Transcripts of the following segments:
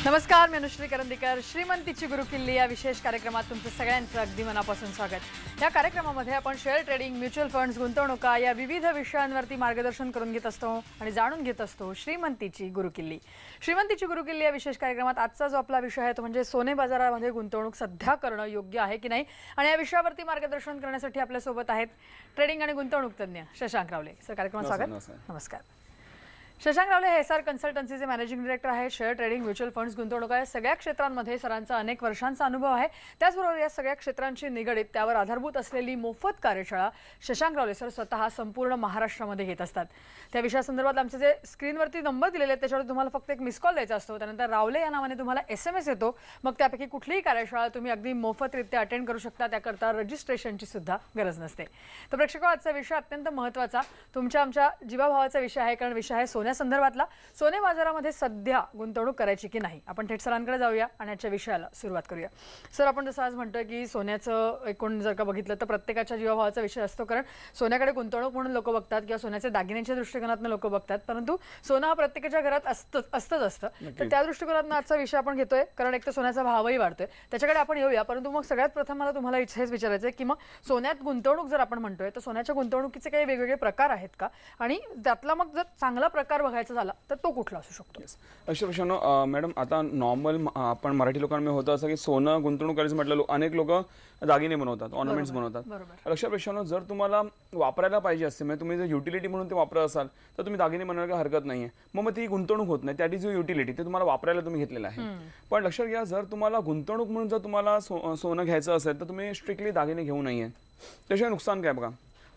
नमस्कार, मी अनुश्री करंदीकर. श्रीमंतीची गुरुकिल्ली या विशेष कार्यक्रमात तुमचं सगळ्यांचं अगदी मनापासून स्वागत. या कार्यक्रमामध्ये आपण शेअर ट्रेडिंग, म्युच्युअल फंड्स, गुंतवणुका या विविध विषयांवरती मार्गदर्शन करून घेत असतो आणि जाणून घेत असतो श्रीमंतीची गुरुकिल्ली. श्रीमंतीची गुरुकिल्ली या विशेष कार्यक्रमात आजचा जो आपला विषय आहे तो म्हणजे सोने बाजारामध्ये गुंतवणूक सध्या करणं योग्य आहे की नाही, आणि या विषयावरती मार्गदर्शन करण्यासाठी आपल्यासोबत आहेत ट्रेडिंग आणि गुंतवणूक तज्ञ शशांक रावले. सर, कार्यक्रमात स्वागत. नमस्कार. शशांक रावले हे SR कन्सल्टन्सीचे मॅनेजिंग डायरेक्टर आहेत. शेअर ट्रेडिंग, म्युच्युअल फंड्स, गुंतवणुका या सगळ्या क्षेत्रांमध्ये सरांचा अनेक वर्षांचा अनुभव आहे. त्याचबरोबर या सगळ्या क्षेत्रांशी निगडीत त्यावर आधारभूत असलेली मोफत कार्यशाळा शशांक रावले सर स्वतः संपूर्ण महाराष्ट्रामध्ये घेत असतात. त्या विषयासंदर्भात आमचे जे स्क्रीनवरती नंबर दिलेले आहेत त्याच्यावर तुम्हाला फक्त एक मिस कॉल द्यायचा असतो. त्यानंतर रावले या नावाने तुम्हाला SMS येतो. मग त्यापैकी कुठलीही कार्यशाळा तुम्ही अगदी मोफतरित्या अटेंड करू शकता. त्याकरता रजिस्ट्रेशनची सुद्धा गरज नसते. तर प्रेक्षक, आजचा विषय अत्यंत महत्त्वाचा, तुमच्या आमच्या जीवाभावाचा विषय आहे. कारण विषय आहे संदर्भातला. सोने बाजारामध्ये सध्या गुंतवणूक करायची की नाही. आपण थेट सरांकडे जाऊया आणि याच्या विषयाला सुरुवात करूया. सर, आपण जसं आज म्हणतोय की सोन्याचं एकूण जर का बघितलं तर प्रत्येकाच्या जीवाभावाचा विषय असतो. कारण सोन्याकडे गुंतवणूक म्हणून लोक बघतात किंवा सोन्याचे दागिन्यांच्या दृष्टिकोनातून लोक बघतात, परंतु सोनं हा प्रत्येकाच्या घरात असतंच असतं. तर त्या दृष्टिकोनातून आजचा विषय आपण घेतोय, कारण एक तर सोन्याचा भावही वाढतोय, त्याच्याकडे आपण येऊया. परंतु मग सगळ्यात प्रथम मला तुम्हाला हेच विचारायचं आहे की मग सोन्यात गुंतवणूक जर आपण म्हणतोय तर सोन्याच्या गुंतवणुकीचे काही वेगवेगळे प्रकार आहेत का, आणि त्यातला मग जर चांगला प्रकार बघायचा झाला तर तो कुठला असू शकतो? अशा प्रश्न मॅडम, आता नॉर्मल आपण मराठी लोकांमध्ये होतं असं की सोनं गुंतवणूक करायचं म्हटलं अनेक लोक दागिने बनवतात, ऑर्नामेंट्स बनवतात. लक्षात प्रश्न, जर तुम्हाला वापरायला पाहिजे असते, म्हणजे तुम्ही जर युटिलिटी म्हणून ते वापरत असाल तर तुम्ही दागिने बनवायला हरकत नाहीये. मग ती गुंतवणूक होत नाही. त्याची जो युटिलिटी ते तुम्हाला वापरायला तुम्ही घेतलेलं आहे. पण लक्षात घ्या, जर तुम्हाला गुंतवणूक म्हणून जर तुम्हाला सोनं घ्यायचं असेल तर तुम्ही स्ट्रिक्टली दागिने घेऊ नये. त्याशिवाय नुकसान काय बघा.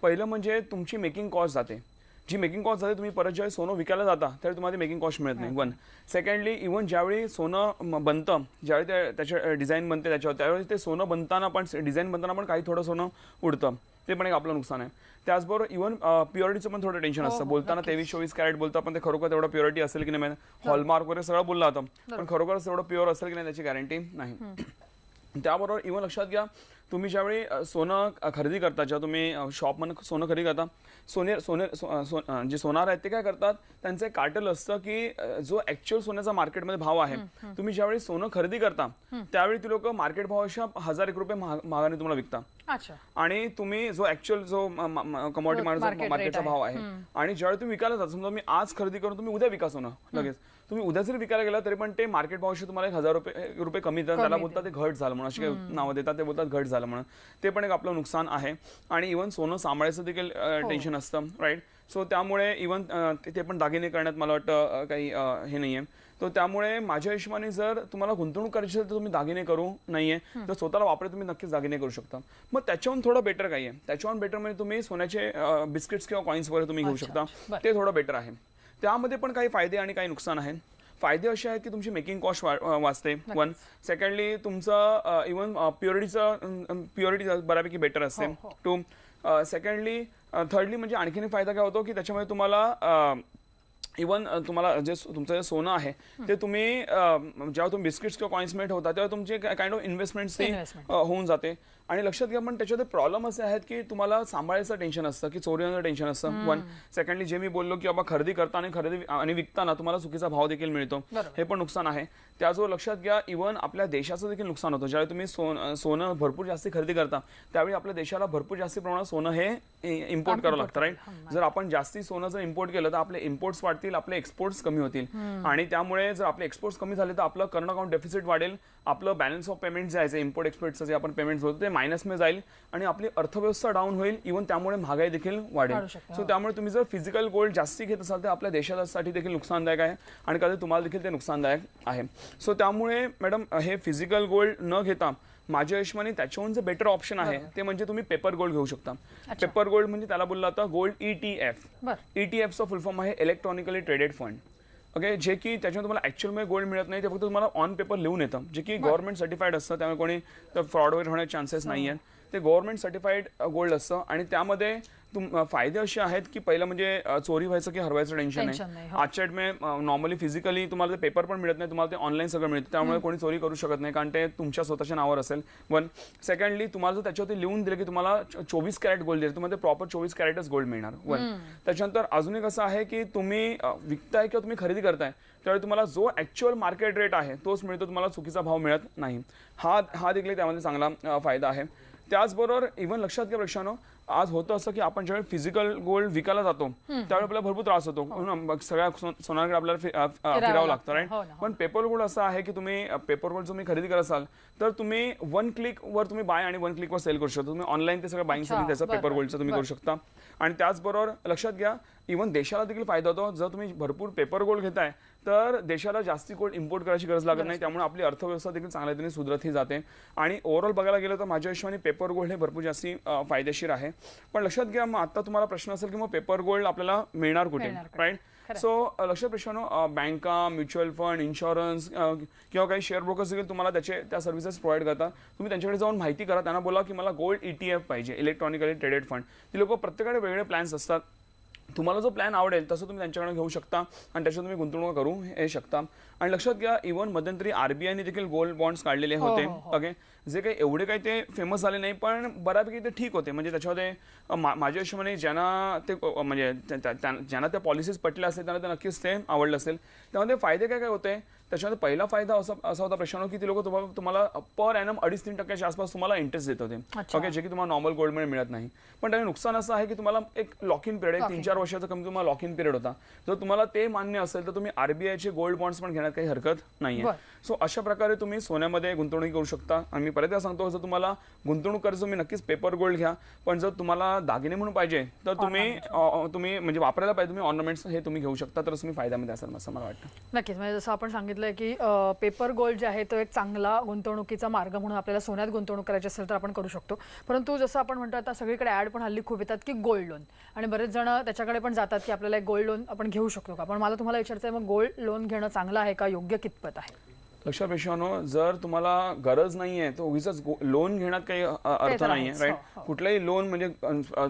पहिलं म्हणजे तुमची मेकिंग कॉस्ट जाते. जी मेकिंग कॉस्ट जाते, तुम्ही परत ज्यावेळी सोनं विकायला जाता त्यावेळी तुम्हाला मेकिंग कॉस्ट मिळत नाही. वन. सेकंडली, इव्हन ज्यावेळी सोनं बनतं, ज्यावेळी त्याच्या डिझाईन बनते त्याच्यावर, त्यावेळी ते सोनं बनताना पण डिझाईन बनताना पण काही थोडं सोनं उडतं. ते पण एक आपलं नुकसान आहे. त्याचबरोबर इव्हन प्युरिटीचं पण थोडं टेन्शन असतं. बोलताना 23-24 कॅरेट बोलतो पण ते खरोखर तेवढं प्युरिटी असेल की नाही, हॉलमार्क वगैरे सगळं बोललं जातं, पण खरोखरच तेवढं प्युअर असेल की नाही त्याची गॅरंटी नाही. त्याबरोबर इव्हन लक्षात घ्या, तुम्ही ज्यावेळी सोनं खरेदी करता, जेव्हा तुम्ही शॉपमधून सोनं खरेदी करता, जे सोनार आहेत ते काय करतात, त्यांचं एक कार्टेल असतं की जो ऍक्च्युअल सोन्याचा मार्केटमध्ये भाव आहे, तुम्ही ज्यावेळी सोनं खरेदी करता त्यावेळी ती लोक मार्केट भावापेक्षा 1000 रुपये महागाने तुम्हाला विकता. आणि तुम्ही जो ऍक्च्युअल जो कमॉडिटी मार्केटचा भाव आहे, आणि ज्यावेळी तुम्ही विकायला जाता, समजा मी आज खरेदी करून तुम्ही उद्या विका सोनं लगेच, तुम्ही उद्या जरी विकायला गेला तरी पण ते मार्केट भावाशी तुम्हाला 1000 रुपये कमी देतात. त्याला बोलतात ते घट झालं म्हणून, अशी काही नावं देतात, ते बोलतात घट झालं म्हणून. ते पण एक आपलं नुकसान आहे. आणि इव्हन सोनं सांभाळायचं देखील टेन्शन असतं, राईट. सो त्यामुळे इव्हन ते पण दागिने करण्यात मला वाटतं काही हे नाहीये. तर त्यामुळे माझ्या हिशोबाने जर तुम्हाला गुंतवणूक करायची असेल तर तुम्ही दागिने करू नाहीये. तर स्वतःला वापरे तुम्ही नक्कीच दागिने करू शकता. मग त्याच्याहून थोडं बेटर काही आहे, त्याच्याहून बेटर म्हणजे तुम्ही सोन्याचे बिस्किट्स किंवा कॉइन्स वगैरे तुम्ही घेऊ शकता. ते थोडं बेटर आहे. त्यामध्ये पण काही फायदे आणि काही नुकसान आहेत. फायदे असे आहेत की तुमची मेकिंग कॉस्ट वाचते. वन. सेकंडली, तुमचं इव्हन प्युरिटी बऱ्यापैकी बेटर असते. टू. सेकंडली, थर्डली म्हणजे आणखीन एक फायदा काय होतो की त्याच्यामध्ये तुम्हाला इव्हन तुम्हाला जे तुमचं जे सोनं आहे ते तुम्ही जेव्हा तुम्ही बिस्किट्स किंवा कॉइन्स मध्ये ठेवता तेव्हा तुमचे काइंड ऑफ इन्व्हेस्टमेंट्स ते होऊन जाते. आणि लक्षात घ्या, पण त्याच्यात प्रॉब्लेम असे आहेत की तुम्हाला सांभाळायचं टेन्शन असतं की चोरी होण्याचं टेन्शन असतं. वन. सेकंडली, जे मी बोललो की बाबा खरेदी करताना आणि विकताना तुम्हाला चुकीचा भाव देखील मिळतो, हे पण नुकसान आहे. त्याचबरोबर लक्षात घ्या, इव्हन आपल्या देशाचं देखील नुकसान होतं. ज्यावेळी तुम्ही सोनं भरपूर जास्ती खरेदी करता त्यावेळी आपल्या देशाला भरपूर जास्ती प्रमाणात सोनं हे इम्पोर्ट करावं लागतं, राईट. जर आपण जास्ती सोनं जर इम्पोर्ट केलं तर आपले इम्पोर्ट्स वाढतील, आपले एक्सपोर्ट्स कमी होतील. आणि त्यामुळे जर आपले एक्सपोर्ट्स कमी झाले तर आपलं करंट अकाउंट डेफिसिट वाढेल, आपलं बॅलन्स ऑफ पेमेंट जे आहे इम्पोर्ट एक्सपोर्टचं जे आपण पेमेंट होतं ते मायनसमध्ये जाईल आणि आपली अर्थव्यवस्था डाऊन होईल. इव्हन त्यामुळे महागाई देखील वाढेल. सो त्यामुळे तुम्ही जर फिजिकल गोल्ड जास्ती घेत असाल तर आपल्या देशासाठी देखील नुकसानदायक आहे आणि कधी तुम्हाला देखील ते नुकसानदायक आहे. सो त्यामुळे मॅडम, हे फिजिकल गोल्ड न घेता माझ्या हिशोबाने त्याच्याहून जे बेटर ऑप्शन आहे ते म्हणजे तुम्ही पेपर गोल्ड घेऊ शकता. पेपर गोल्ड म्हणजे त्याला बोललं जातं गोल्ड ETF. ETFचा फुल फॉर्म आहे इलेक्ट्रॉनिकली ट्रेडेड फंड. ओके. जे की त्याच्यामध्ये तुम्हाला ऍक्च्युअलमध्ये गोल्ड मिळत नाही, ते फक्त तुम्हाला ऑन पेपर लिहून येतं, जे की गव्हर्नमेंट सर्टिफाईड असतं. त्यामुळे कोणी फ्रॉड वगैरे होण्याचे चान्सेस नाही आहेत. ते गव्हर्नमेंट सर्टिफाईड गोल्ड असतं आणि त्यामध्ये फायदे असे आहेत की पहिलं म्हणजे चोरी व्हायचं की हरवायचं टेन्शन टेन्शन नाही. नाही, आजच्या डेट नॉर्मली फिजिकली तुम्हाला ते पेपर पण मिळत नाही, तुम्हाला ते ऑनलाईन सगळं मिळतं, त्यामुळे कोणी चोरी करू शकत नाही कारण ते तुमच्या स्वतःच्या नावावर असेल. वन सेकंडली तुम्हाला जर त्याच्यावरती लिहून दिलं की तुम्हाला 24 कॅरेट गोल्ड दिलं, तुम्हाला ते प्रॉपर 24 कॅरेटच गोल्ड मिळणार. वन त्याच्यानंतर अजून एक असं आहे की तुम्ही विकताय किंवा तुम्ही खरेदी करताय त्यावेळी तुम्हाला जो ऍक्च्युअल मार्केट रेट आहे तोच मिळतो, तुम्हाला चुकीचा भाव मिळत नाही. हा देखील त्यामध्ये चांगला फायदा आहे. त्याचबरोबर इव्हन लक्षात घ्या प्रेक्षांनो, आज होतं असं की आपण ज्यावेळी फिजिकल गोल्ड विकायला जातो त्यावेळी आपल्याला भरपूर त्रास होतो, सगळ्या सोनाकडे आपल्याला फिरावं लागतं राईट. पण पेपर गोल्ड असं आहे की तुम्ही पेपर गोल्ड तुम्ही खरेदी करत असाल तर तुम्ही 1 क्लिक वर तुम्ही बाय आणि 1 क्लिक वर सेल करू शकता. तुम्ही ऑनलाईन ते सगळं बाईंगसाठी त्याचं पेपर गोल्डचं तुम्ही करू शकता. आणि त्याचबरोबर लक्षात घ्या, इव्हन देशाला देखील फायदा होतो. जर तुम्ही भरपूर पेपर गोल्ड घेताय तर देशाला जास्ती गोल्ड इम्पोर्ट करायची गरज लागत नाही, त्यामुळे आपली अर्थव्यवस्था देखील चांगल्या रीतीने सुधरतही जाते. आणि ओव्हरऑल बघायला गेलं तर माझ्या हिशोबाने पेपर गोल्ड हे भरपूर जास्ती फायदेशीर आहे. पण लक्षात घ्या, मग आता तुम्हाला प्रश्न असेल की मग पेपर गोल्ड आपल्याला मिळणार कुठे, राईट. सो लक्षात प्रश्न, बँका, म्युच्युअल फंड, इन्शुरन्स किंवा काही शेअर ब्रोकर्स देखील तुम्हाला त्या सर्व्हिसेस प्रोव्हाइड करतात. तुम्ही त्यांच्याकडे जाऊन माहिती करा, त्यांना बोला की मला गोल्ड ETF पाहिजे, इलेक्ट्रॉनिकली ट्रेडेड फंड. ती लोक प्रत्येकाकडे वेगळे प्लॅन्स असतात. तुम्हाला जो प्लॅन आवडेल तसं तुम्ही त्यांच्याकडे घेऊ शकता आणि त्याच्यात तुम्ही गुंतवणूक करू हे शकता. आणि लक्षात घ्या, इव्हन मध्यंतरी RBIने देखील गोल्ड बॉन्ड्स काढलेले होते. ओके, जे काही एवढे काही ते फेमस झाले नाही पण बऱ्यापैकी ते ठीक होते. म्हणजे त्याच्यामध्ये माझ्या हिशोबाने ज्यांना ते म्हणजे ज्यांना त्या पॉलिसीज पटल्या असेल त्यांना ते नक्कीच ते आवडलं असेल. त्यामध्ये फायदे काय काय होते, त्याच्यामध्ये पहिला फायदा असा होता प्रश्न की ती लोक तुम्हाला पर ॲनम 2.5-3% आसपास तुम्हाला इंटरेस्ट देत होते. ओके, जे की तुम्हाला नॉर्मल गोल्डमध्ये मिळत नाही. पण त्याने नुकसान असं आहे की तुम्हाला एक लॉक इन पिरियड, 3-4 वर्षाचा कमी तुम्हाला लॉक इन पिरियड होता. जर तुम्हाला ते मान्य असेल तर तुम्ही RBIचे गोल्ड बॉन्ड्स पण घेण्यात काही हरकत नाहीये. सो अशा प्रकारे तुम्ही सोन्यामध्ये गुंतवणूक करू शकता. आणि मी परत सांगतो, जर तुम्हाला गुंतवणूक करायचं तुम्ही नक्कीच पेपर गोल्ड घ्या, पण जर तुम्हाला दागिने म्हणून पाहिजे तर तुम्ही म्हणजे वापरायला पाहिजे तुम्ही ऑर्नामेंट्स हे तुम्ही घेऊ शकता, तर तुम्ही फायद्यामध्ये असाल असं मला वाटतं. नक्कीच, म्हणजे जसं आपण सांगितलंय की पेपर गोल्ड जे आहे तो एक चांगला गुंतवणुकीचा मार्ग म्हणून आपल्याला सोन्यात गुंतवणूक करायची असेल तर आपण करू शकतो. परंतु जसं आपण म्हणतो आता सगळीकडे ॲड पण हल्ली खूप येतात की गोल्ड लोन, आणि बरेच जण त्याच्याकडे पण जातात की आपल्याला एक गोल्ड लोन आपण घेऊ शकतो का. पण मला तुम्हाला विचारायचं आहे, मग गोल्ड लोन घेणं चांगलं आहे का, योग्य कितपत आहे? लक्षात पेशानो, जर तुम्हाला गरज नाहीये तर उगीच लोन घेण्यात काही अर्थ नाहीये, राईट. कुठलाही लोन म्हणजे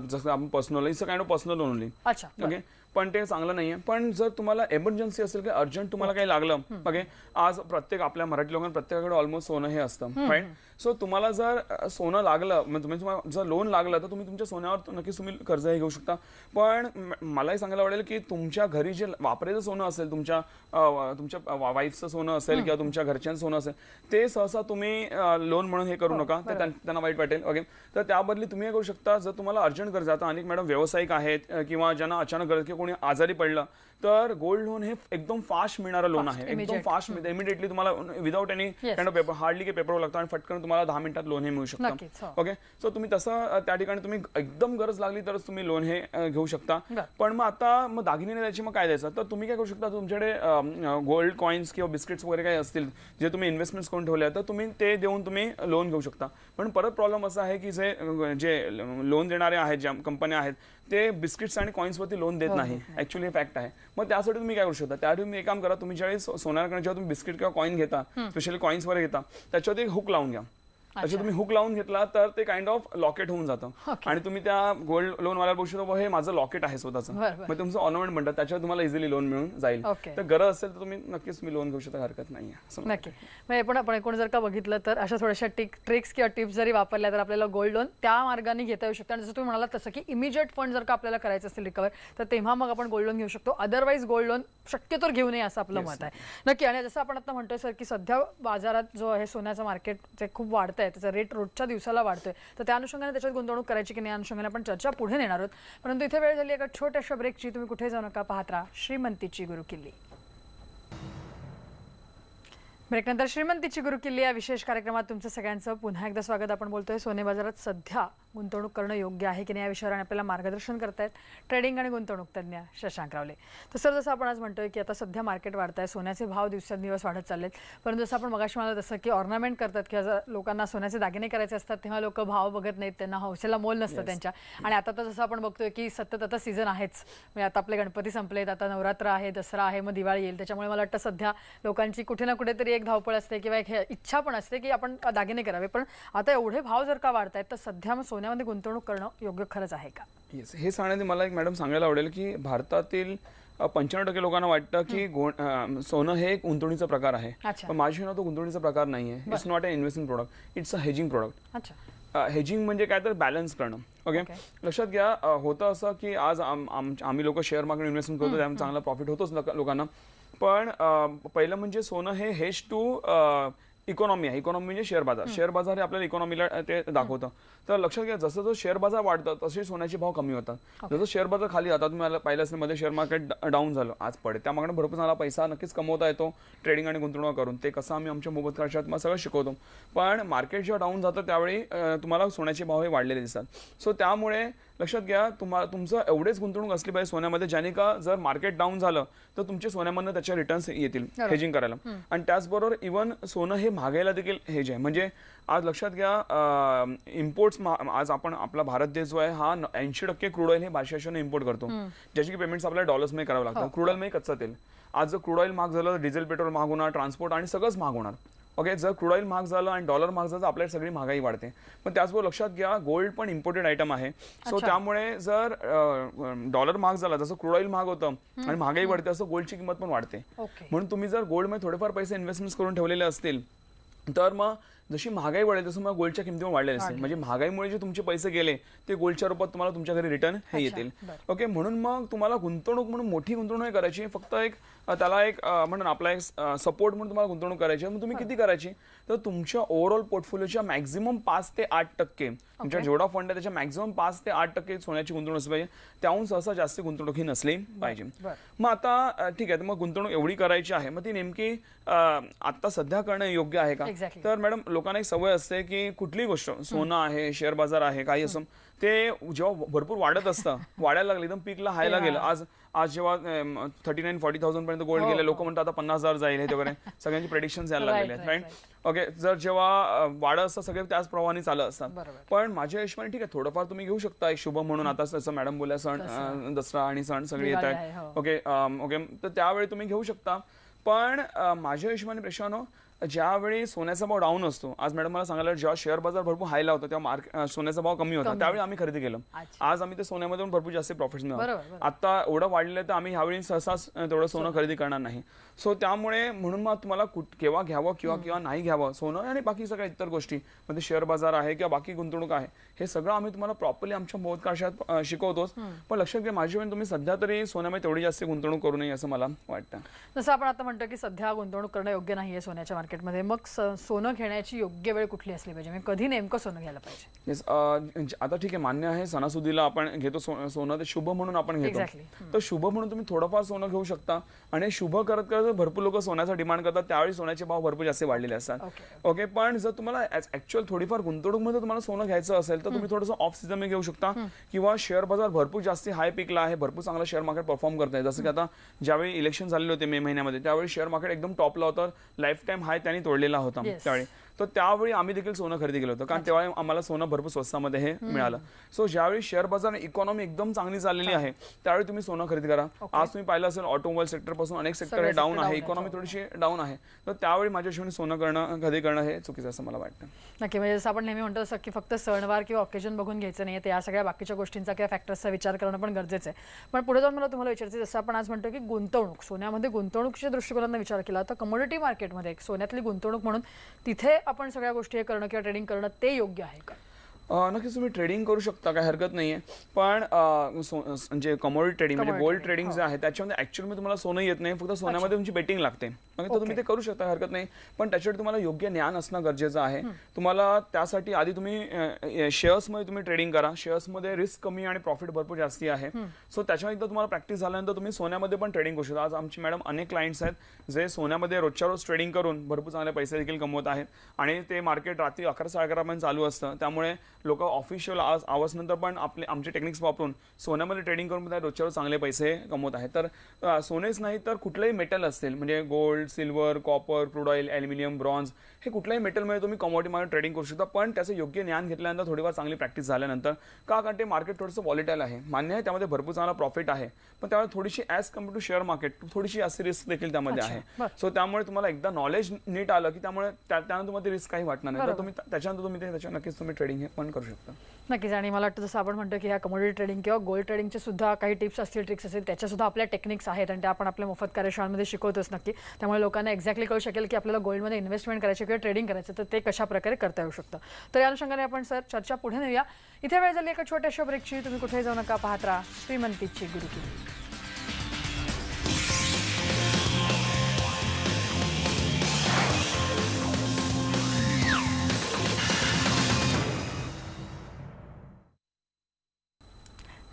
जसं आपण personal, it's a kind of personal loan only. Okay, पण ते चांगलं नाहीये. पण जर तुम्हाला एमर्जन्सी असेल की अर्जंट तुम्हाला काही लागलं, ओके, आज आपल्या मराठी लोकांना प्रत्येकाकडे ऑलमोस्ट सोनं हे असतं, राईट. सो तुम्हाला जर सोनं लागलं, म्हणजे तुम्हाला जर लोन लागलं तर तुम्ही तुमच्या सोन्यावर नक्कीच तुम्ही कर्जही घेऊ शकता. पण मलाही सांगायला आवडेल की तुमच्या घरी जे वापरायचं सोनं असेल, तुमच्या वाईफचं सोनं असेल किंवा तुमच्या घरच्यांचं सोनं असेल, ते सहसा तुम्ही लोन म्हणून हे करू नका, ते त्यांना वाईट वाटेल. ओके, तर त्याबदली तुम्ही हे करू शकता, जर तुम्हाला अर्जंट गरज आहे, अनेक मॅडम व्यावसायिक आहेत किंवा ज्यांना अचानक गरज किंवा कोणी आजारी पडलं तर गोल्ड लोन हे एकदम फास्ट मिळणारं लोन आहे. एकदम फास्ट मिळतं, इमिडिएटली तुम्हाला without any kind of paper, hardly काही पेपर लागतो आणि फटकन तुम्हाला 10 मिनिटात लोन हे मिळू शकतं. ओके, सो तुम्ही तसं त्या ठिकाणी तुम्ही एकदम गरज लागली तरच तुम्ही लोन हे घेऊ शकता. पण मग आता दागिने द्यायची, मग काय द्यायचं, तर तुम्ही काय करू शकता, तुमच्याकडे गोल्ड कॉइन्स किंवा बिस्किट्स वगैरे काही असतील जे तुम्ही इन्व्हेस्टमेंट्स करून ठेवले तर तुम्ही ते देऊन तुम्ही लोन घेऊ शकता. पण परत प्रॉब्लेम असा आहे की जे लोन देणारे आहेत, ज्या कंपन्या आहेत, ते बिस्किट्स आणि कॉइन्सवरती लोन देत नाही. ऍक्च्युअली फॅक्ट आहे. मग त्यासाठी तुम्ही काय करू शकता, त्यासाठी तुम्ही एक काम करा, तुम्ही ज्यावेळी सोन्याकडे जेव्हा तुम्ही बिस्किट किंवा कॉइन घेता, स्पेशली कॉइन्स वगैरे घेता, त्याच्यावरती एक हुक लावून घ्या. अच्छा, तुम्ही हुक लावून घेतला तर ते काइंड ऑफ लॉकेट होऊन जातं आणि तुम्ही त्या गोल्ड लोन वाल्याला बोलू शकतो हे माझं लॉकेट आहे स्वतःचं, मग तुमचं ऑर्नामेंट म्हणतात, त्याच्यावर तुम्हाला इझिली लोन मिळून जाईल. तर गरज असेल तर तुम्ही नक्कीच मी लोन घेऊ शकता, हरकत नाही आहे. नक्की, म्हणजे पण आपण एकूण जर का बघितलं तर अशा थोड्याशा ट्रिक्स किंवा टिप्स जरी वापरल्या तर आपल्याला गोल्ड लोन त्या मार्गाने घेता येऊ शकतं. आणि जसं तुम्ही म्हणालात तसं की इमिजिएट फंड जर का आपल्याला करायचं असेल रिकवर, तर तेव्हा मग आपण गोल्ड लोन घेऊ शकतो. अदरवाईज गोल्ड लोन शक्यतो घेऊ नये असं आपलं मत आहे. नक्की, आणि जसं आपण आता म्हणतोय सर की सध्या बाजारात जो आहे सोन्याचं मार्केट जे खूप वाढतंय, त्याचा रेट रोजच्या दिवसाला वाढतोय, तर त्या अनुषंगाने त्याच्यात गुंतवणूक करायची की नाही या अनुषंगाने आपण चर्चा पुढे नेणार आहोत. परंतु इथे वेळ झाली एका छोट्याशा ब्रेकची. तुम्ही कुठे जाऊ नका, पाहत राहा श्रीमंतीची गुरुकिल्ली. ब्रेकनंतर श्रीमंतीची गुरुकिल्ली या विशेष कार्यक्रमात तुमचं सगळ्यांचं पुन्हा एकदा स्वागत. आपण बोलतोय सोने बाजारात सध्या गुंतवणूक करणं योग्य आहे की नाही या विषयावर आपल्याला मार्गदर्शन करतायत ट्रेडिंग आणि गुंतवणूक तज्ज्ञ शशांक रावले. तर सर, जसं आपण आज म्हणतोय की आता सध्या मार्केट वाढत आहे, सोन्याचे भाव दिवसेंदिवस वाढत चाललेत, परंतु जसं आपण मगाशी म्हणाल तसं की ऑर्नामेंट करतात किंवा लोकांना सोन्याचे दागिने करायचे असतात तेव्हा लोक भाव बघत नाहीत, त्यांना हौसेला मोल नसतं त्यांच्या. आणि आता तर जसं आपण बघतोय की सतत आता सीझन आहेच, म्हणजे आता आपले गणपती संपलेत, आता नवरात्र आहे, दसरा आहे, मग दिवाळी येईल, त्याच्यामुळे मला वाटतं सध्या लोकांची कुठे ना कुठेतरी एक धावपळ असते किंवा एक इच्छा पण असते की आपण दागिने करावे. पण आता एवढे भाव जर का वाढतायत तर सध्या मग सोन्या सोन्यामध्ये गुंतवणूक करणं योग्य खरंच आहे का? येस, हे सांगण्यात मला एक मॅडम सांगायला आवडेल की भारतातील 95% लोकांना वाटतं की सोनं हे एक गुंतवणुकीचा प्रकार आहे. अच्छा. पण माझ्या हिशोबाने तो गुंतवणुकीचा प्रकार नाही आहे. It's not a investment product, it's a hedging product. अच्छा. हेजिंग म्हणजे काय तर बॅलन्स करणं. ओके, लक्षात घ्या, होतं असं की आज आम्ही लोक शेअर मार्केट इन्व्हेस्टमेंट करतो, त्यामुळे चांगला प्रॉफिट होतोच लोकांना. पण पहिलं म्हणजे सोनं हे हेज टू इकॉनॉमी आहे. इकॉनॉमी म्हणजे शेअर बाजार हे आपल्याला इकॉनॉमीला ते दाखवतं. तर लक्षात घ्या, जसं जसं शेअर बाजार वाढतं तसे सोन्याचे भाव कमी होतात. जसं शेअर बाजार खाली जातात, तुम्ही पाहिलं असेल मध्ये शेअर मार्केट डाऊन झालं, आज पडे, त्यामागे भरपूर चांगला पैसा नक्कीच कमवता येतो ट्रेडिंग आणि गुंतवणूक करून. ते कसं आम्ही आमच्या मोबत खर्चात तुम्हाला सगळं शिकवतो. पण मार्केट जेव्हा डाऊन जातं त्यावेळी तुम्हाला सोन्याचे भाव हे वाढलेले दिसतात. सो त्यामुळे लक्षात घ्या, तुमचं एवढेच गुंतवणूक असली पाहिजे सोन्यामध्ये, ज्याने का जर मार्केट डाऊन झालं तर तुमचे सोन्यामधनं त्याच्या रिटर्न्स येतील हेजिंग करायला. आणि त्याचबरोबर इव्हन सोनं हे महागाईला देखील हेज आहे. म्हणजे आज लक्षात घ्या, इम्पोर्ट्स आज आपला भारत देश जो आहे हा 80% क्रूड ऑइल हे बाहेरच्या देशांना इम्पोर्ट करतो, ज्याची की पेमेंट्स आपल्याला डॉलर्समध्ये करावं लागतं. क्रूड ऑइल मध्ये कच्चं तेल. आज जर क्रूड ऑइल महाग झालं तर डिझेल पेट्रोल महाग होणार, ट्रान्सपोर्ट आणि सगळंच महाग होणार. ओके, जर क्रूड ऑइल महाग झालं आणि डॉलर महाग झालं तर आपल्याला सगळी महागाई वाढते. पण त्याचबरोबर लक्षात घ्या, गोल्ड पण इम्पोर्टेड आयटम आहे. सो त्यामुळे जर डॉलर महाग झाला, जसं क्रूड ऑइल महाग होतं आणि महागाई वाढते, असं गोल्डची किंमत पण वाढते. म्हणून तुम्ही जर गोल्डमध्ये थोडेफार पैसे इन्व्हेस्टमेंट करून ठेवलेले असतील तर मग जशी महागाई वाढेल तसं मग गोल्डच्या किमती पण वाढलेल्या असतील. म्हणजे महागाईमुळे जे तुमचे पैसे गेले ते गोल्डच्या रूपात तुम्हाला तुमच्या घरी रिटर्न हे येतील. ओके, म्हणून मग तुम्हाला गुंतवणूक म्हणून मोठी गुंतवणूक नाही करायची, फक्त एक त्याला एक म्हणून आपला एक सपोर्ट म्हणून तुम्हाला गुंतवणूक करायची. मग तुम्ही किती करायची, तर तुमच्या ओव्हरऑल पोर्टफोलिओच्या मॅक्झिमम 5 ते 8% तुमच्या जेवढा फंड आहे त्याच्या मॅक्झिमम 5 ते 8% सोन्याची गुंतवणूक असली पाहिजे. त्याहून सहसा जास्त गुंतवणूक ही नसली पाहिजे. मग आता ठीक आहे, तर मग गुंतवणूक एवढी करायची आहे, मग ती नेमकी आता सध्या करणं योग्य आहे का? तर मॅडम, लोकांना एक सवय असते की कुठलीही गोष्ट, सोनं आहे, शेअर बाजार आहे, काही असं, ते जेव्हा भरपूर वाढत असतं, वाढायला लागलं, एकदम पीकला हायला गेलं, आज जेव्हा 39-40,000 पर्यंत गोल्ड गेले, लोक म्हणतात आता 50,000 जाईल, हे वगैरे सगळ्यांची प्रेडिक्शन्स यायला लागलेले आहेत. राईट. ओके, जर जेव्हा वाढत असतं सगळे त्याच प्रवाहाने चालत असतात. पण माझ्या हिशोबाने ठीक आहे, थोडंफार तुम्ही घेऊ शकता एक शुभ म्हणून. आता जसं मॅडम बोलल्या, सण दसरा आणि सण सगळे येत आहेत. ओके, तर त्यावेळी तुम्ही घेऊ शकता. पण माझ्या हिशोबाने प्रेक्षानो, ज्यावेळी सोन्याचा भाव डाऊन असतो, आज मॅडम मला सांगायला, जेव्हा शेअर बाजार भरपूर हायला होता तेव्हा सोन्याचा भाव कमी होता, त्यावेळी आम्ही खरेदी केलं. आज आम्ही ते सोन्यामध्ये भरपूर जास्त प्रॉफिट मिळवतो. आता एवढं वाढलेलं आहे तर आम्ही ह्यावेळी सहसा तेवढं सोनं खरेदी करणार नाही. सो त्यामुळे म्हणून मग तुम्हाला केव्हा घ्यावं किंवा नाही घ्यावं सोनं आणि बाकी सगळ्या इतर गोष्टी, म्हणजे शेअर बाजार आहे किंवा बाकी गुंतवणूक आहे, हे सगळं आम्ही तुम्हाला प्रॉपरली आमच्या बोधकाशात शिकवतोच. पण लक्षात घ्या, माझ्या तुम्ही सध्या तरी सोन्यामध्ये तेवढी जास्त गुंतवणूक करू नये असं मला वाटतं. जसं आपण आता म्हणतो की सध्या गुंतवणूक करणं योग्य नाहीये सोन्याच्या मार्केटमध्ये, मग सोनं घेण्याची योग्य वेळ कुठली असली पाहिजे, म्हणजे कधी नेमकं सोनं घ्यायला पाहिजे? येस, आता ठीक आहे, मान्य आहे, सणासुदीला आपण घेतो सोनं, ते शुभ म्हणून आपण घेतो. तर शुभ म्हणून तुम्ही थोडंफार सोनं घेऊ शकता. आणि शुभ करत करत भरपूर लोक सोन्याचा डिमांड करतात, त्यावेळी सोन्याचे भाव भरपूर जास्त वाढलेले असतात. ओके, पण जर तुम्हाला ऍक्च्युअल थोडीफार गुंतवणूक मध्ये तुम्हाला सोनं घ्यायचं असेल तर तुम्ही थोडंसं ऑफ सीझन मध्ये घेऊ शकता, किंवा शेअर बाजार भरपूर जास्त हाय पीकला आहे, भरपूर चांगलं शेअर मार्केट परफॉर्म करत आहे. जसं की आता ज्यावेळी इलेक्शन झालेले होते मे महिन्यामध्ये, त्यावेळी शेअर मार्केट एकदम टॉपला होतं, लाईफ टाईम हाय त्यांनी तोडलेला होता त्यावेळी. तर त्यावेळी आम्ही देखील सोनं खरेदी केलं होतं, कारण तेव्हा आम्हाला सोनं भरपूर स्वस्तामध्ये हे मिळालं. सो ज्यावेळी शेअर बाजार इकॉनॉमी एकदम चांगली चाललेली आहे त्यावेळी तुम्ही सोनं खरेदी करा. आज तुम्ही पाहिलं असेल, ऑटोमोबाईल सेक्टर पासून अनेक सेक्टर हे डाऊन आहे, इकॉनॉमी थोडीशी डाऊन आहे, तर त्यावेळी माझ्या हिशोबाने सोनं खरेदी करणं हे चुकीचं असं मला वाटतं. नक्की, म्हणजे जसं आपण नेहमी म्हणतो तसं की फक्त सणवार किंवा ऑकेजन बघून घ्यायचं नाही, त्या सगळ्या बाकीच्या गोष्टींचा किंवा फॅक्टर्सचा विचार करणं पण गरजेचं आहे. पण पुढे जाऊन मला तुम्हाला विचारायचं, जसं आपण आज म्हणतो की गुंतवणूक, सोन्यामध्ये गुंतवणुकीच्या दृष्टिकोनाने विचार केला तर कमोडिटी मार्केटमध्ये सोन्यातली गुंतवणूक म्हणून तिथे आपण सगळ्या गोष्टी करणं किंवा ट्रेडिंग करणं ते योग्य आहे का? नक्कीच तुम्ही ट्रेडिंग करू शकता, काही हरकत नाहीये. पण म्हणजे कमोडिटी ट्रेडिंग म्हणजे गोल्ड ट्रेडिंग जे आहे त्याच्यामध्ये ऍक्च्युअली तुम्हाला सोनं येत नाही, फक्त सोन्यामध्ये तुमची बेटिंग लागते. तर तुम्ही ते करू शकता, हरकत नाही. पण त्याच्यासाठी तुम्हाला योग्य ज्ञान असणं गरजेचं आहे. तुम्हाला त्यासाठी आधी तुम्ही शेअर्समध्ये तुम्ही ट्रेडिंग करा. शेअर्समध्ये रिस्क कमी आणि प्रॉफिट भरपूर जास्ती आहे. सो त्याच्यावर एकदा तुम्हाला प्रॅक्टिस झाल्यानंतर तुम्ही सोन्यामध्ये पण ट्रेडिंग करू शकता. आज आमची मॅडम अनेक क्लायंट्स आहेत जे सोन्यामध्ये रोजच्या रोज ट्रेडिंग करून भरपूर चांगले पैसे देखील कमवत आहेत. आणि ते मार्केट रात्री 11-11 पर्यंत चालू असतं. त्यामुळे लोक ऑफिशियल आवर्स नंतर पण आमचे टेक्निक्स वापरून सोन्यामध्ये ट्रेडिंग करून रोजच्या रोज चांगले पैसे कमवत आहेत. तर सोनेच नाही तर कुठलंही मेटल असतील, म्हणजे gold, gold, silver, copper, crude oil, aluminium, bronze हे कुठल्याही मेटलमध्ये तुम्ही कमॉडिटीमध्ये ट्रेडिंग करू शकता. पण त्याचं योग्य ज्ञान घेतल्यानंतर, थोडीफार चांगली प्रॅक्टिस झाल्यानंतर, कारण ते मार्केट थोडंसं व्हॉलेटाईल आहे, मान्य आहे, त्यामध्ये भरपूर चांगला प्रॉफिट आहे, पण त्यामुळे थोडीशी as compare to share market थोडीशी अशी रिस्क देखील त्यामध्ये आहे. सो त्यामुळे तुम्हाला एकदा नॉलेज नीट आलं की त्यामुळे त्यानंतर तुम्हाला रिस्क काही वाटणार नाही, तर तुम्ही त्याच्यानंतर नक्कीच तुम्ही ट्रेडिंग हे पण करू शकता. नक्कीच. आणि मला वाटतं जसं आपण म्हणतो की ह्या कमोडिटी ट्रेडिंग किंवा गोल्ड ट्रेडिंगचे सुद्धा काही टिप्स असतील, ट्रिक्स असतील, त्याच्या सुद्धा आपल्या टेक्निक्स आहेत आणि त्या आपण आपल्या मोफत कार्यशाळांमध्ये शिकवतोच नक्की. त्यामुळे लोकांना एक्झॅक्टली कळू शकेल की आपल्याला गोल्डमध्ये इन्व्हेस्टमेंट करायची किंवा ट्रेडिंग करायचं तर ते कशा प्रकारे करता येऊ शकतं. तर या अनुषंगाने आपण सर चर्चा पुढे नेऊया. इथे वेळ झाली एका छोट्याशा ब्रेकची. तुम्ही कुठेही जाऊ नका, पाहत राहा श्रीमंतीची गुरुकिल्ली.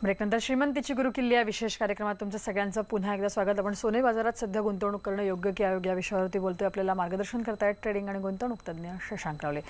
ब्रेकनंतर श्रीमंतीची गुरुकिल्ली या विशेष कार्यक्रमात तुमचं सगळ्यांचं पुन्हा एकदा स्वागत. आपण सोने बाजारात सध्या गुंतवणूक करणं योग्य की अयोग्य या विषयावरती बोलतोय. आपल्याला मार्गदर्शन करतायत ट्रेडिंग आणि गुंतवणूक तज्ज्ञ शशांक रावले.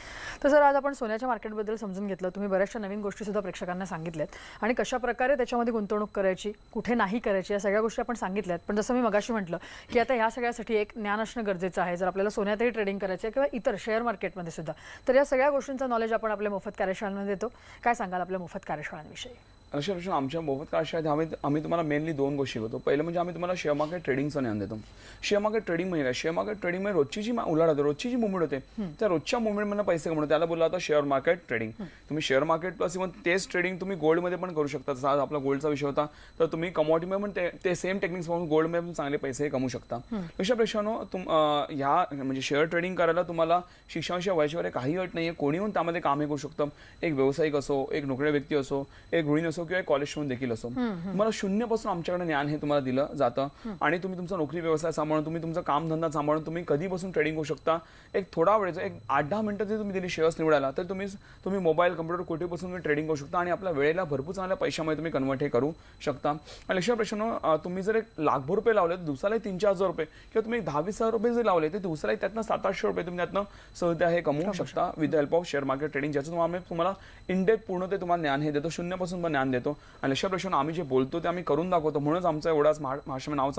तर सर, आज आपण सोन्याच्या मार्केटबद्दल समजून घेतलं. तुम्ही बऱ्याचशा नवीन गोष्टी सुद्धा प्रेक्षकांना सांगितल्यात आणि कशा प्रकारे त्याच्यामध्ये गुंतवणूक करायची, कुठे नाही करायची, या सगळ्या गोष्टी आपण सांगितल्यात. पण जसं मी मगाशी म्हटलं की आता ह्या सगळ्यासाठी एक ज्ञान असणं गरजेचं आहे. जर आपल्याला सोन्यातही ट्रेडिंग करायचं आहे किंवा इतर शेअर मार्केटमध्ये सुद्धा, तर या सगळ्या गोष्टींचं नॉलेज आपण आपल्या मोफत कार्यशाळांमध्ये देतो. काय सांगाल आपल्या मोफत कार्यशाळांविषयी? अशा प्रश्न आमच्या मोफत कार्यशाळेत आम्ही तुम्हाला मेनली 2 गोष्टी शिकवतो. पहिलं म्हणजे आम्ही तुम्हाला शेअर मार्केट ट्रेडिंगचं ज्ञान देतो. शेअर मार्केट ट्रेडिंग म्हणजे काय? शेअर मार्केट ट्रेडिंग म्हणजे रोजची जी उलाढ होते, रोजची जी मुवमेंट होते, त्या रोजच्या मुवमेंटमधून पैसे कमवतो, त्याला बोलला होता शेअर मार्केट ट्रेडिंग. तुम्ही शेअर मार्केट प्लस इव्हन तेच ट्रेडिंग तुम्ही गोल्डमध्ये पण करू शकता. जसा आज आपला गोल्डचा विषय होता, तर तुम्ही कमॉडिटीमध्ये पण ते सेम टेक्निक्स वापरून गोल्डमध्ये पण चांगले पैसे कमवू शकता. अशा प्रश्नानं ह्या म्हणजे शेअर ट्रेडिंग करायला तुम्हाला शिक्षणाच्या वयाशिवाय काही अट नाही आहे. कोणी पण त्यामध्ये कामही करू शकतं. एक व्यावसायिक असो, एक नोकरी व्यक्ती असो, एक गृहिणी असो किंवा एक कॉलेज स्टुडंट देखील असो, तुम्हाला शून्यापासून आमच्याकडे ज्ञान हे तुम्हाला दिलं जातं आणि तुम्ही तुमचा नोकरी व्यवसाय सांभाळून, तुम्ही तुमचा कामधंदा सांभाळून तुम्ही कधीपासून ट्रेडिंग करू शकता. एक थोडा वेळेचं एक 8-10 मिनिटं जरी तुम्ही दिली शेअर्स निवडायला, तर तुम्ही मोबाईल, कम्प्युटर कुठेपासून तुम्ही ट्रेडिंग करू शकता आणि आपल्या वेळेला भरपूर चांगल्या पैशामध्ये तुम्ही कन्वर्ट हे करू शकता. आणि अशा प्रश्न तुम्ही जर एक लाखभर रुपये लावले, तर दिवसाला 3-4 रुपये किंवा तुम्ही 10-20 रुपये जरी लावले, तर दिवसाला त्यातनं 700-800 रुपये तुम्ही त्यातनं सहजता हे कमवू शकता with the help of share market trading, ज्याचं तुम्हाला इन डेप्थ पूर्ण ते तुम्हाला ज्ञान हे देतो, शून्यापासून पण ज्ञान देतो. आणि अशा प्रश्न आम्ही जे बोलतो ते आम्ही करून दाखवतो. म्हणूनच आमचं एवढाच महाराष्ट्रामध्ये नाव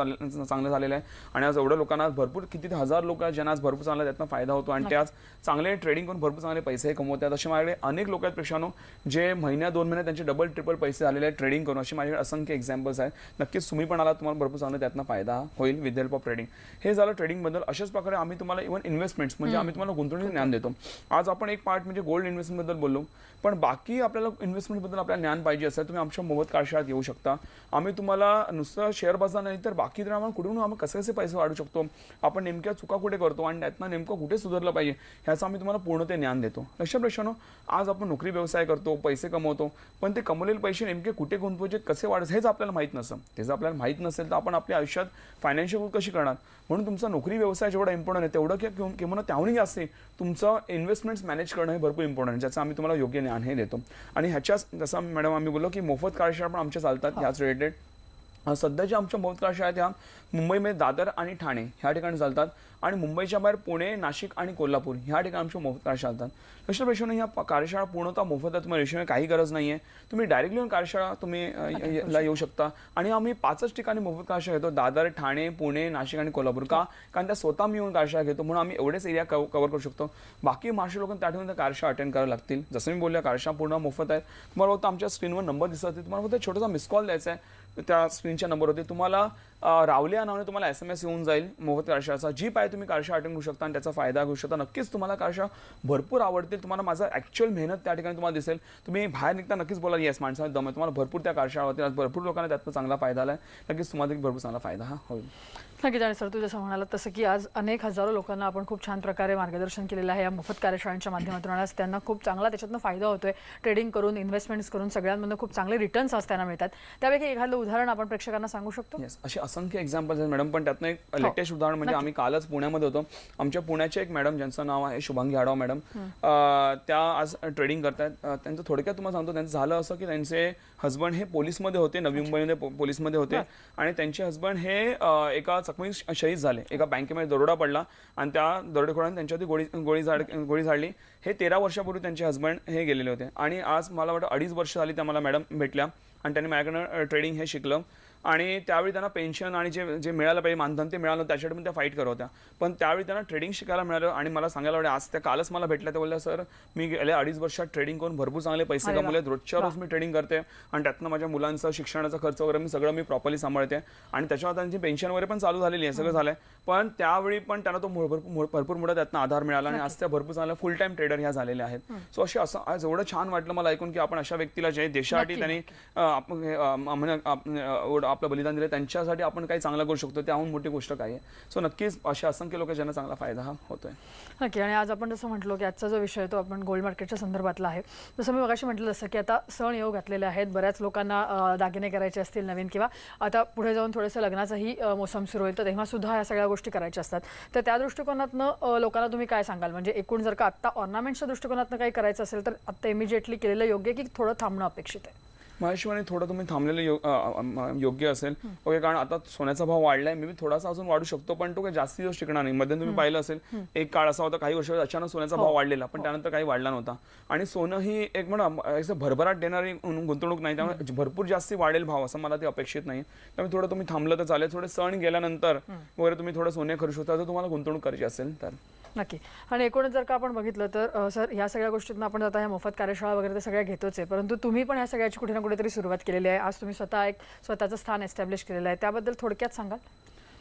चांगलं झालेलं आहे आणि आज एवढ्या लोकांना भरपूर किती हजार लोक आहेत ज्यांना आज भरपूर चांगला त्यातनं फायदा होतो आणि ते आज चांगले ट्रेडिंग करून भरपूर चांगले पैसे कमवतात. असे माझ्याकडे अनेक लोक आहेत प्रेक्षांनो, जे महिन्या 2 महिन्यात त्यांचे डबल ट्रिपल पैसे झालेले आहेत ट्रेडिंग करून. असे माझ्याकडे असंख्य एक्झाम्पल्स आहेत. नक्कीच तुम्ही पण आला, तुम्हाला भरपूर चांगला त्यातनं फायदा होईल विथ हेल्प ऑफ ट्रेडिंग. हे झालं ट्रेडिंगबद्दल. अशाच प्रकारे आम्ही तुम्हाला इव्हन इन्व्हेस्टमेंट्स म्हणजे आम्ही तुम्हाला गुंतवणूक ज्ञान देतो. आज आपण एक पार्ट म्हणजे गोल्ड इन्व्हेस्टमेंटबद्दल बोललो, पण बाकी आपल्याला इन्व्हेस्टमेंटबद्दल आपल्याला ज्ञान पाहिजे असेल, तुम्ही आमच्या मोफत कार्यशाळेत येऊ शकता. आम्ही तुम्हाला नुसतं शेअर बाजार नाही तर बाकी तर आम्हाला कुठून आम्ही कसे पैसे वाढू शकतो, आपण नेमक्या चुका कुठे करतो आणि त्यातनं नेमकं कुठे सुधारलं पाहिजे ह्याचं आम्ही तुम्हाला पूर्ण ते ज्ञान देतो. लक्षात प्रश्न, आज आपण नोकरी व्यवसाय करतो, पैसे कमवतो, पण ते कमवलेले पैसे नेमके कुठे गुंतवायचे, कसे वाढायचे हेच आपल्याला माहीत नसतं. ते जर आपल्याला माहीत नसेल तर आपण आपल्या आयुष्यात फायनान्शियल ग्रोथ कशी करणार. म्हणून तुमचा नोकरी व्यवसाय जेवढा इम्पॉर्टंट आहे तेवढं किंवा त्याहूनही जास्त तुमचं इन्व्हेस्टमेंट्स मॅनेज करणं हे भरपूर इम्पॉर्टंट आहे, ज्याचं आम्ही तुम्हाला योग्य ज्ञान हे देतो. आणि ह्याच्याच जसं मॅडम आम्ही बोललो की मोफत कार्यशाळा पण आमच्या चालतात ह्याच रिलेटेड. सध्याच्या आमच्या मोफत कार्यशाळा ह्या मुंबईमध्ये दादर आणि ठाणे ह्या ठिकाणी चालतात आणि मुंबईच्या बाहेर पुणे, नाशिक आणि कोल्हापूर ह्या ठिकाणी आमच्या मोफत कार्यशाळा चालतात. लक्षात प्रश्न, ह्या कार्यशाळा पूर्णतः मोफत आहे. तुम्हाला रेशो काही गरज नाही आहे. तुम्ही डायरेक्टली येऊन कार्यशाळा तुम्ही येऊ शकता. आणि आम्ही 5च ठिकाणी मोफत कार्यशाळा घेतो, दादर, ठाणे, पुणे, नाशिक आणि कोल्हापूर. कारण त्या स्वतः मी येऊन कार्यशाळा घेतो म्हणून आम्ही एवढेच एरिया कव्हर करू शकतो. बाकी महाराष्ट्र लोकांना त्या ठिकाणी कार्यशाळा अटेंड करायला लागतील. जसं मी बोलल्या, कार्यशाळा पूर्ण मोफत आहे. तुम्हाला फक्त आमच्या स्क्रीनवर नंबर दिसत असते, तुम्हाला फक्त छोटासा मिस कॉल द्यायचा आहे. त्या स्क्रीनच्या नंबरवरती तुम्हाला रावले या नावाने तुम्हाला SMS येऊन जाईल मोफत कार्यशाळाचा. जी पाहिजे तुम्ही कार्यशाळा अटेंड करू शकता आणि त्याचा फायदा घेऊ शकता. नक्कीच तुम्हाला कार्यशाळा भरपूर आवडतील. तुम्हाला माझा ॲक्च्युअल मेहनत त्या ठिकाणी तुम्हाला दिसेल. तुम्ही बाहेर निघता नक्कीच बोला येस माणसाने दम आहे. तुम्हाला भरपूर त्या कार्यशाळावरती आज भरपूर लोकांना त्यातनं चांगला फायदा आला आहे. नक्कीच तुम्हाला भरपूर चांगला फायदा होईल. नक्कीच. आणि सर, तू जसं म्हणाला तसं की आज अनेक हजारो लोकांना आपण खूप छान प्रकारे मार्गदर्शन केलेलं आहे या मोफत कार्यशाळांच्या माध्यमातून. आज त्यांना खूप चांगला त्याच्यातनं फायदा होतोय. ट्रेडिंग करून, इन्व्हेस्टमेंट्स करून सगळ्यांमधून खूप चांगले रिटर्न्स आज त्यांना मिळतात. त्यापैकी एखादं उदाहरण आपण प्रेक्षकांना सांगू शकतो? येस, असे असंख्य एक्झाम्पल्स आहेत मॅडम. पण त्यातनं एक लेटेस्ट उदाहरण म्हणजे आम्ही कालच पुण्यामध्ये होतो. आमच्या पुण्याचे एक मॅडम ज्यांचं नाव आहे शुभांगी आढाव मॅडम, त्या आज ट्रेडिंग करतात. त्यांचं थोडक्यात तुम्हाला सांगतो, त्यांचं झालं असं की त्यांचे हस्बंड हे पोलीसमध्ये होते, नवी मुंबईमध्ये पोलीसमध्ये होते आणि त्यांचे हस्बंड हे एका चकमकीत शहीद झाले. एका बँकेमध्ये दरोडा पडला आणि त्या दरोडेखोरांनी त्यांच्यावरती गोळी झाडली. हे 13 वर्षापूर्वी त्यांचे हस्बंड हे गेलेले होते आणि आज मला वाटतं 2.5 वर्ष झाली त्या मला मॅडम भेटल्या आणि त्यांनी माझ्याकडनं ट्रेडिंग हे शिकलं. आणि त्यावेळी त्यांना पेन्शन आणि जे जे मिळालं पाहिजे मानधन ते मिळालं त्याच्यासाठी पण त्या फाईट करत होत्या. पण त्यावेळी त्यांना ट्रेडिंग शिकायला मिळालं आणि मला सांगायला आवडेल आज त्या कालच मला भेटल्या ते बोलल्या सर मी गेल्या 2.5 वर्षात ट्रेडिंग करून भरपूर चांगले पैसे कमवले, रोजच्या रोज मी ट्रेडिंग करते आणि त्यातनं माझ्या मुलांचा शिक्षणाचा खर्च वगैरे मी सगळं प्रॉपरली सांभाळते आणि त्याच्यावर त्यांची पेन्शन वगैरे पण चालू झालेली आहे, सगळं झालंय. पण त्यावेळी पण त्यांना तो भरपूर मोठा त्यातनं आधार मिळाला आणि आज त्या भरपूर चांगल्या फुल टाइम ट्रेडर ह्या झालेल्या आहेत. सो असे असं आज एवढं छान वाटलं मला ऐकून की आपण अशा व्यक्तीला जे देशासाठी त्यांनी आपलं बलिदान दिलं त्यांच्यासाठी आपण काही चांगलं करू शकतो त्याहून मोठी गोष्ट काय आहे. सो नक्कीच असे असंख्य लोक ज्यांना चांगला फायदा हा होतोय. नक्की. आणि आज आपण जसं म्हटलो की आजचा जो विषय तो आपण गोल्ड मार्केटच्या संदर्भातला आहे. जसं मी मगाशी म्हटलं जसं की आता सण येऊ घातलेले आहेत, बऱ्याच लोकांना दागिने करायचे असतील नवीन किंवा आता पुढे जाऊन थोडंसं लग्नाचाही मोसम सुरू होईल तर तेव्हा सुद्धा ह्या सगळ्या गोष्टी करायच्या असतात. तर त्या दृष्टिकोनातनं लोकांना तुम्ही काय सांगाल? म्हणजे एकूण जर का आत्ता ऑर्नामेंट्सच्या दृष्टिकोनातनं काही करायचं असेल तर आत्ता इमिजिएटली केलेलं योग्य की थोडं थांबणं अपेक्षित आहे? माझ्या थोडं तुम्ही थांबलेलं योग्य असेल. ओके, कारण आता सोन्याचा भाव वाढलाय, मे बी थोडासा अजून वाढू शकतो पण तो काही जास्ती दिवस टिकणार नाही. मध्ये तुम्ही पाहिलं असेल एक काळ असा होता काही वर्ष अचानक सोन्याचा भाव वाढलेला पण त्यानंतर काही वाढला नव्हता. आणि सोनं ही एक भरभराट देणारी गुंतवणूक नाही, त्यामुळे भरपूर जास्ती वाढेल भाव असं मला ते अपेक्षित नाही. त्यामुळे थोडं तुम्ही थांबलं तर चालेल. थोडे सण गेल्यानंतर वगैरे तुम्ही थोडं सोने खर्च शकता जर तुम्हाला गुंतवणूक करायची असेल तर. नक्की. आणि एकूणच जर का आपण बघितलं तर सर ह्या सगळ्या गोष्टींना आपण आता ह्या मोफत कार्यशाळा वगैरे ते सगळ्या घेतोच आहे, परंतु तुम्ही पण ह्या सगळ्याची कुठे ना कुठेतरी सुरुवात केलेली आहे. आज तुम्ही स्वतः एक स्वतःचं स्थान एस्टॅब्लिश केलेलं आहे, त्याबद्दल थोडक्यात सांगाल?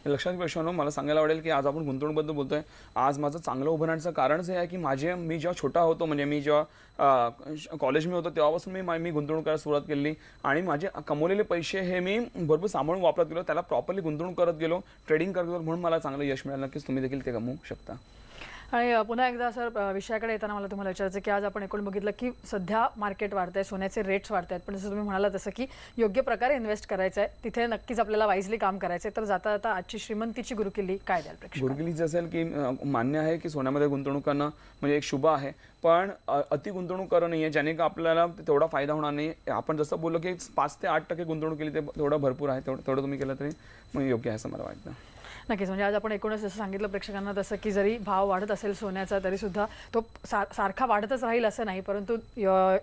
लक्षात प्रश्न मला सांगायला आवडेल की आज आपण गुंतवणूकबद्दल बोलतोय. आज माझं चांगलं उभं राहण्याचं कारणच हे आहे की मी जेव्हा छोटा होतो म्हणजे मी जेव्हा कॉलेज होतो तेव्हापासून मी गुंतवणूक करायला सुरुवात केली आणि माझे कमवलेले पैसे हे मी भरपूर सांभाळून वापरत गेलो, त्याला प्रॉपरली गुंतवणूक करत गेलो, ट्रेडिंग करत गेलो, म्हणून मला चांगलं यश मिळालं. नक्कीच तुम्ही देखील ते कमवू शकता. आणि पुन्हा एकदा सर विषयाकडे येताना मला तुम्हाला विचारायचं की आज आपण एकूण बघितलं की सध्या मार्केट वाढत आहे, सोन्याचे रेट्स वाढत आहेत, पण जसं तुम्ही म्हणाला तसं की योग्य प्रकारे इन्व्हेस्ट करायचं आहे, तिथे नक्कीच आपल्याला वाईजली काम करायचं आहे. तर जाता जाता आजची श्रीमंतीची गुरुकिल्ली काय द्याल प्रेक्षकांना? गुरुकिल्ली असेल की मान्य आहे की सोन्यामध्ये गुंतवणूक करणं म्हणजे एक शुभ आहे, पण अति गुंतवणूक करू नये ज्याने का आपल्याला तेवढा फायदा होणार नाही. आपण जसं बोललो की 5 ते 8% गुंतवणूक केली ते तेवढं भरपूर आहे, तेवढं तुम्ही केलं तरी योग्य आहे असं मला वाटतं. नक्कीच. म्हणजे आज आपण एकूणच जसं सांगितलं प्रेक्षकांना तसं की जरी भाव वाढत असेल सोन्याचा तरी सुद्धा तो सारखा वाढतच राहील असं नाही, परंतु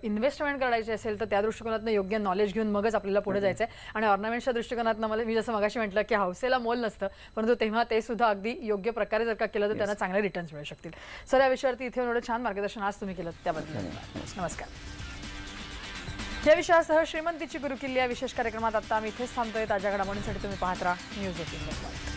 इन्व्हेस्टमेंट करायची असेल तर त्या दृष्टिकोनातनं योग्य नॉलेज घेऊन मगच आपल्याला पुढे जायचं आहे. आणि ऑर्नामेंट्सच्या दृष्टिकोनातनं मी जसं मगाशी म्हटलं की हौसेला मोल नसतं, परंतु तेव्हा ते सुद्धा अगदी योग्य प्रकारे जर का केलं तर त्यांना चांगले रिटर्न्स मिळू शकतील. सर या विषयावरती इथे एवढं छान मार्गदर्शन आज तुम्ही केलं त्याबद्दल नमस्कार. या विषयासह श्रीमंतीची गुरुकिल्ली या विशेष कार्यक्रमात आता आम्ही इथेच थांबतोय. ताज्या घडामोडींसाठी तुम्ही पाहत राहा न्यूज 18.